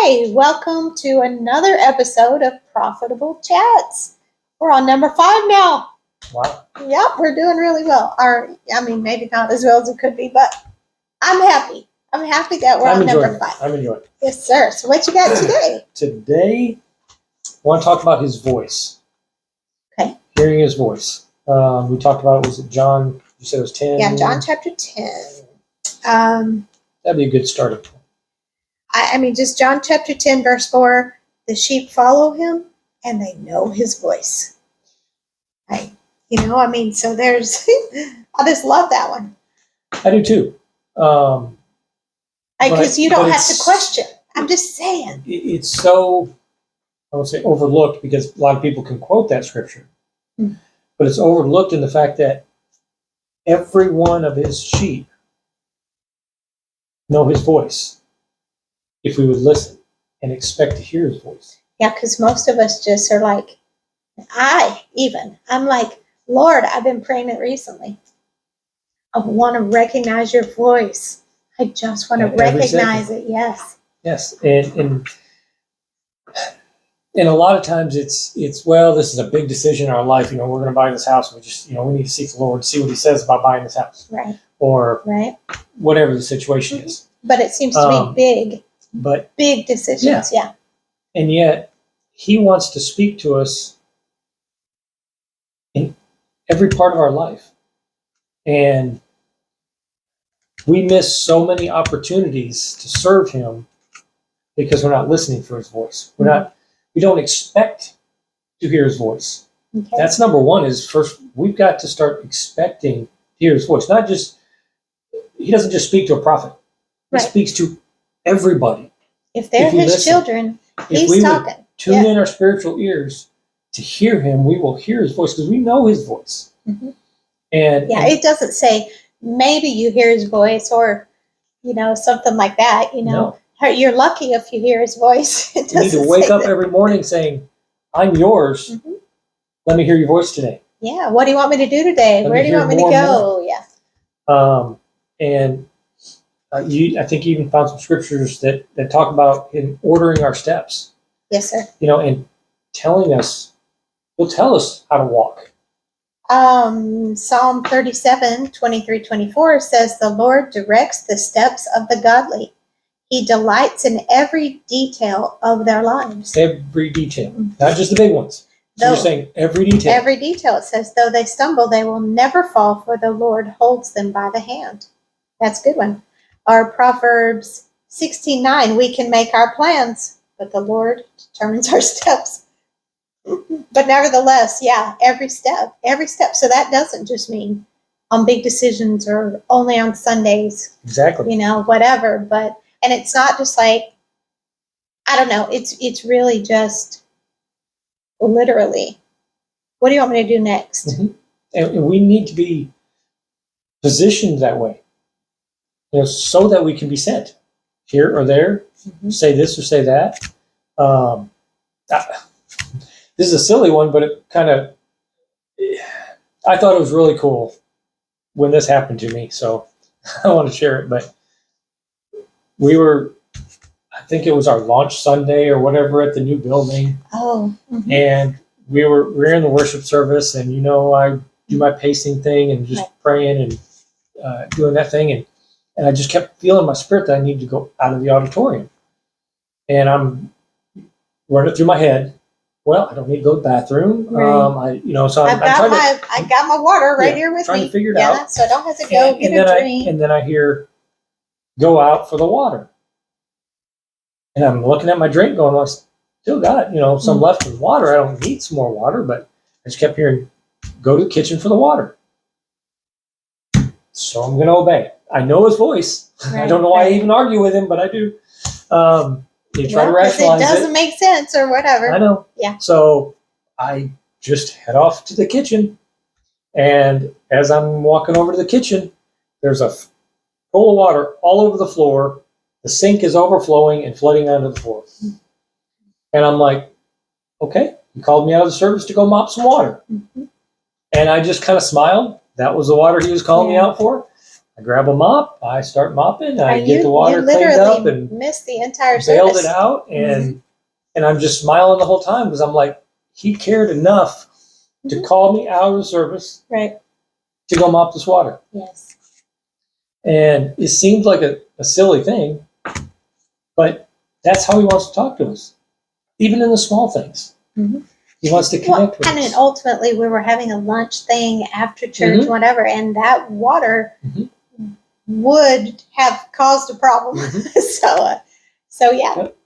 Hey, welcome to another episode of Profitable Chats. We're on number 5 now. Wow. Yep, we're doing really well. Maybe not as well as it could be, but I'm happy. I'm happy that we're on number 5. I'm enjoying it. Yes, sir. So what you got today? Today, I want to talk about his voice. Okay. Hearing his voice. We talked about, was it John? You said it was 10? Yeah, John chapter 10. That'd be a good starting point. Just John chapter 10, verse 4. The sheep follow him, and they know his voice. So there's, I just love that one. I do too. Because you don't have to question. I'm just saying. It's so, I would say overlooked, because a lot of people can quote that scripture. But it's overlooked in the fact that every one of his sheep know his voice if we would listen and expect to hear his voice. Yeah, because most of us just are like, I'm like, Lord, I've been praying it recently. I want to recognize your voice. I just want to recognize it. Yes. Yes. And a lot of times it's, well, this is a big decision in our life. We're going to buy this house. We just, we need to seek the Lord, see what he says about buying this house. Right. Or whatever the situation is. But it seems to be big decisions. Yeah. And yet he wants to speak to us in every part of our life. And we miss so many opportunities to serve him because we're not listening for his voice. We don't expect to hear his voice. Okay. That's number one. Is first, we've got to start expecting to hear his voice. He doesn't just speak to a prophet. He speaks to everybody. If they're his children, he's talking. Tune in our spiritual ears to hear him, we will hear his voice, because we know his voice. Mm-hmm. And it doesn't say maybe you hear his voice or something like that. No. You're lucky if you hear his voice. You need to wake up every morning saying, I'm yours. Mm-hmm. Let me hear your voice today. Yeah. What do you want me to do today? Where do you want me to go? Yeah. And I think you even found some scriptures that talk about him ordering our steps. Yes, sir. And telling us, he'll tell us how to walk. Psalm 37, 23, 24 says, the Lord directs the steps of the godly. He delights in every detail of their lives. Every detail, not just the big ones. So you're saying every detail. Every detail. It says, though they stumble, they will never fall, for the Lord holds them by the hand. That's a good one. Or Proverbs 16:9, we can make our plans, but the Lord determines our steps. But nevertheless, every step. So that doesn't just mean on big decisions or only on Sundays. Exactly. Whatever. And it's not just like, I don't know, it's really just literally, what do you want me to do next? Mm-hmm. And we need to be positioned that way, so that we can be sent here or there, say this or say that. This is a silly one, but it I thought it was really cool when this happened to me, so I want to share it. But I think it was our launch Sunday or whatever at the new building. Oh. Mm-hmm. And we were in the worship service, and I do my pacing thing and just praying and doing that thing, and I just kept feeling in my spirit that I need to go out of the auditorium. And I'm running through my head, well, I don't need to go to the bathroom. Right. I got my water right here with me. Trying to figure it out. So I don't have to go get a drink. And then I hear, go out for the water. And I'm looking at my drink going, well, I still got, some left in water. I don't need some more water, but I just kept hearing, go to the kitchen for the water. So I'm going to obey. I know his voice. Right, I don't know why I even argue with him, but I do. You try to rationalize it. It doesn't make sense or whatever. I know. Yeah. So I just head off to the kitchen. And as I'm walking over to the kitchen, there's a pool of water all over the floor. The sink is overflowing and flooding onto the floor. And I'm like, okay, you called me out of the service to go mop some water. Mm-hmm. And I just kind of smiled. That was the water he was calling me out for. I grab a mop, I start mopping, I And get the water cleaned up and missed the entire bailed service. it out, and I'm just smiling the whole time because I'm like, he cared enough to call me out of the service, Right. to go mop this water. Yes. And it seems like a silly thing, but that's how he wants to talk to us, even in the small things. Mm-hmm. He wants to connect with and us. then ultimately we were having a lunch thing after church, whatever, and that water would have caused a problem. So yeah. Yep.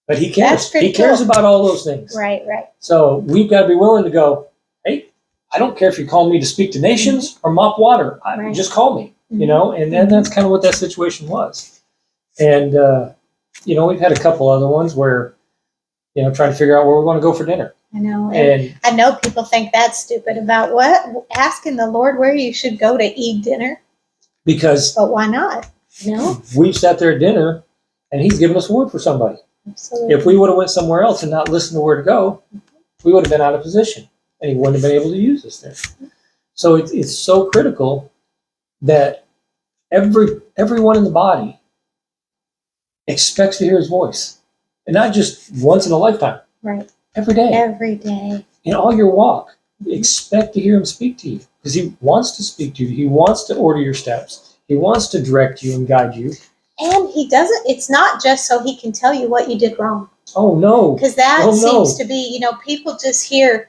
But he cares. That's pretty He cares cool. about all those things. Right. So we've got to be willing to go, hey, I don't care if you call me to speak to nations or mop water. Right. Just call me, you know, and then that's kind of what that situation was. And, you know, we've had a couple other ones where, you know, trying to figure out where we want to go for dinner. I know. And I know people think that's stupid about what? Asking the Lord where you should go to eat dinner. because But why not? You know? we've sat there at dinner and he's given us a word for somebody. Absolutely. If we would have went somewhere else and not listened to where to go, we would have been out of position and he wouldn't have been able to use us there. So it's so critical that everyone in the body expects to hear his voice, and not just once in a lifetime. Right. Every day. Every day. In all your walk, expect to hear him speak to you because he wants to speak to you. He wants to order your steps. He wants to direct you and guide you. And he doesn't, it's not just so he can tell you what you did wrong. Oh, no. Because that seems to be, you know, people just hear,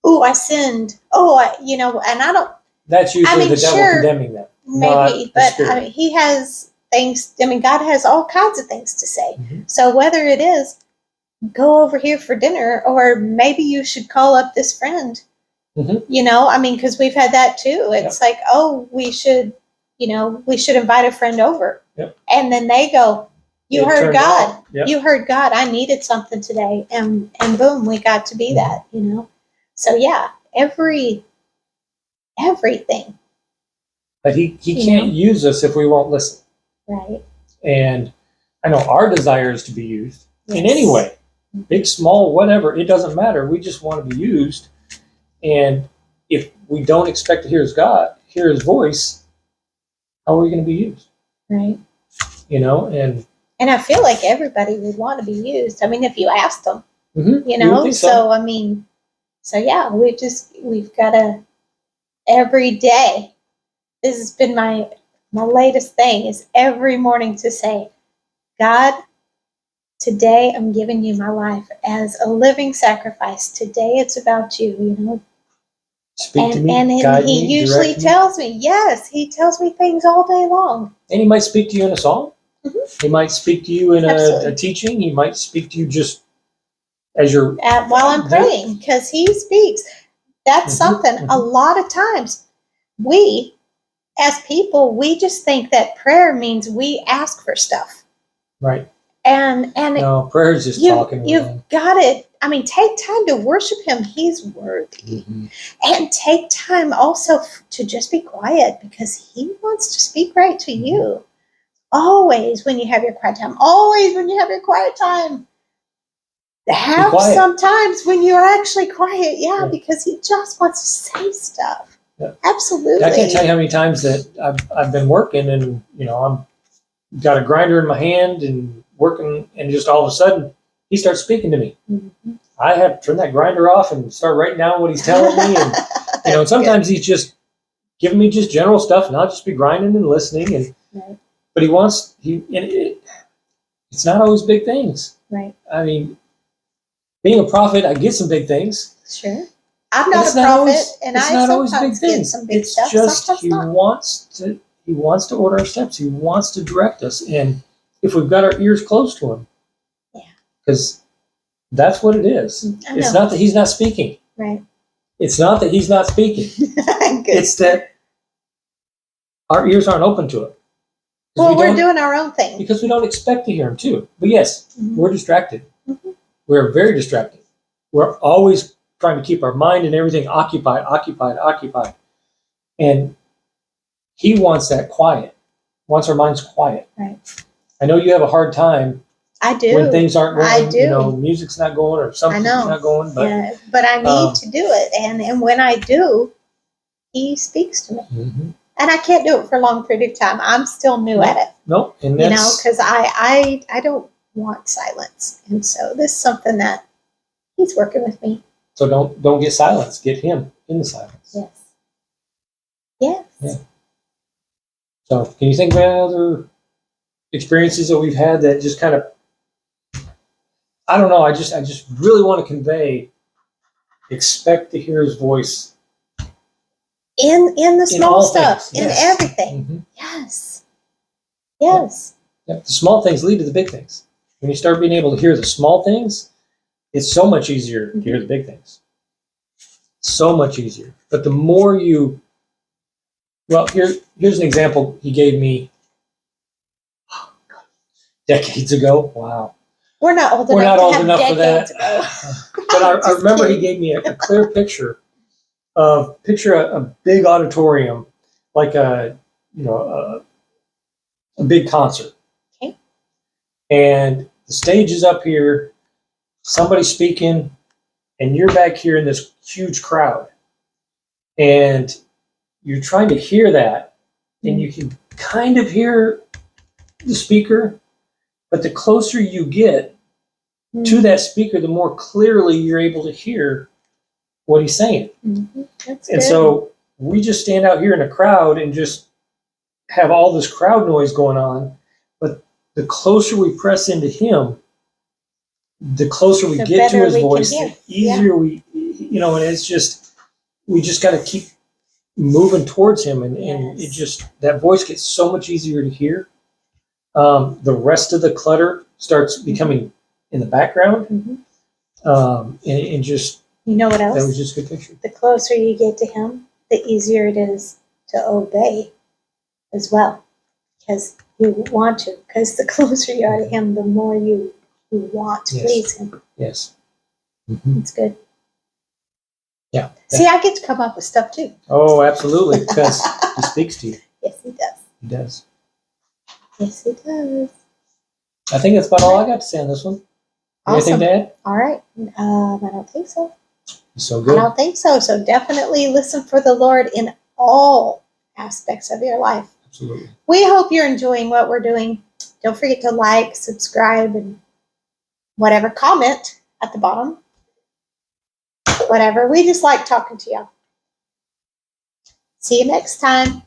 oh, I sinned. Oh, you know, and I don't. That's usually the devil condemning them. Maybe, but I mean, he has things, I mean, God has all kinds of things to say. So whether it is, go over here for dinner, or maybe you should call up this friend, you know, I mean, because we've had that too. It's like, oh, we should, you know, we should invite a friend over. And then they go, you heard God. You heard God. I needed something today. And boom, we got to be that, you know. So yeah, everything. But he can't use us if we won't listen. Right. And I know our desire is to be used in any way. Big, small, whatever, it doesn't matter. We just want to be used. And if we don't expect to hear his voice, how are we going to be used? Right. You know, and I feel like everybody would want to be used. I mean, if you asked them, you know, so I mean, so yeah, we've got to, every day, this has been my latest thing, is every morning to say, God, today I'm giving you my life as a living sacrifice. Today it's about you, you know. Speak to me, and guide he me, usually tells me, yes, he tells me things all day long. And he might speak to you in a song. He might speak to you in a teaching. He might speak to you just as you're while I'm praying, because he speaks. That's something. A lot of times, we as people, we just think that prayer means we ask for stuff. Right. And no, prayer is just talking. You've got it. I mean, take time to worship him. He's worthy. And take time also to just be quiet, because he wants to speak right to you. Always when you have your quiet time. Always when you have your quiet time. Have sometimes when you're actually quiet. Yeah, because he just wants to say stuff. Absolutely. I can't tell you how many times that I've been working and, you know, I'm got a grinder in my hand and working, and just all of a sudden he starts speaking to me. I have to turn that grinder off and start writing down what he's telling me. And, you know, and sometimes he's just giving me just general stuff, and I'll just be grinding and listening. And but it's not always big things. Right. I mean, being a prophet, I get some big things. Sure. I'm not a prophet, and I sometimes get some big stuff. It's just he wants to order our steps. He wants to direct us. And if we've got our ears close to him, because that's what it is. It's not that he's not speaking. Right. It's not that he's not speaking. It's that our ears aren't open to it. Well, we're doing our own thing. Because we don't expect to hear him too. But yes, we're distracted. We're very distracted. We're always trying to keep our mind and everything occupied. And he wants that quiet. Wants our minds quiet. Right. I know you have a hard time. I do. When things aren't going. I do. You know, music's not going or something's not going. But I need to do it. And when I do, he speaks to me. And I can't do it for a long period of time. I'm still new at it. Nope. And You know, that's, because I don't want silence. And so this is something that he's working with me. so don't get silence. Get him in the silence. Yes. Yes. Yeah. So can you think of any other experiences that we've had that just kind of, I don't know, I just really want to convey, expect to hear his voice In the small all stuff, things. in Yes. everything. Mhm. Yes. Yes. Yep. The small things lead to the big things. When you start being able to hear the small things, it's so much easier to hear the big things. So much easier. But the more you, well, here's an example he gave me decades ago. Wow. We're not old We're enough not to old have enough for that. decades ago. But I Just remember kidding. he gave me a clear picture of a big auditorium, like a big concert. Okay. And the stage is up here, somebody's speaking, and you're back here in this huge crowd. And you're trying to hear that, and you can kind of hear the speaker, but the closer you get to that speaker, the more clearly you're able to hear what he's saying. That's And good. so we just stand out here in a crowd and just have all this crowd noise going on. But the closer we press into him, the closer we The get to better his we can voice, hear. the easier and it's just, we just got to keep moving towards him. And it just, that voice gets so much easier to hear. The rest of the clutter starts becoming in the background. And just, You know what else? that was just a good picture. The closer you get to him, the easier it is to obey as well. Because you want to. Because the closer you are to him, the more you want to please him. Yes. It's good. Yeah. See, I get to come up with stuff too. Oh, absolutely. Because he speaks to you. Yes, he does. He does. Yes, he does. I think that's about all I got to say on this one. Awesome. Anything to add? All right. I don't think so. So I good. don't think so. So definitely listen for the Lord in all aspects of your life. Absolutely. We hope you're enjoying what we're doing. Don't forget to like, subscribe, and whatever, comment at the bottom. Whatever. We just like talking to y'all. See you next time.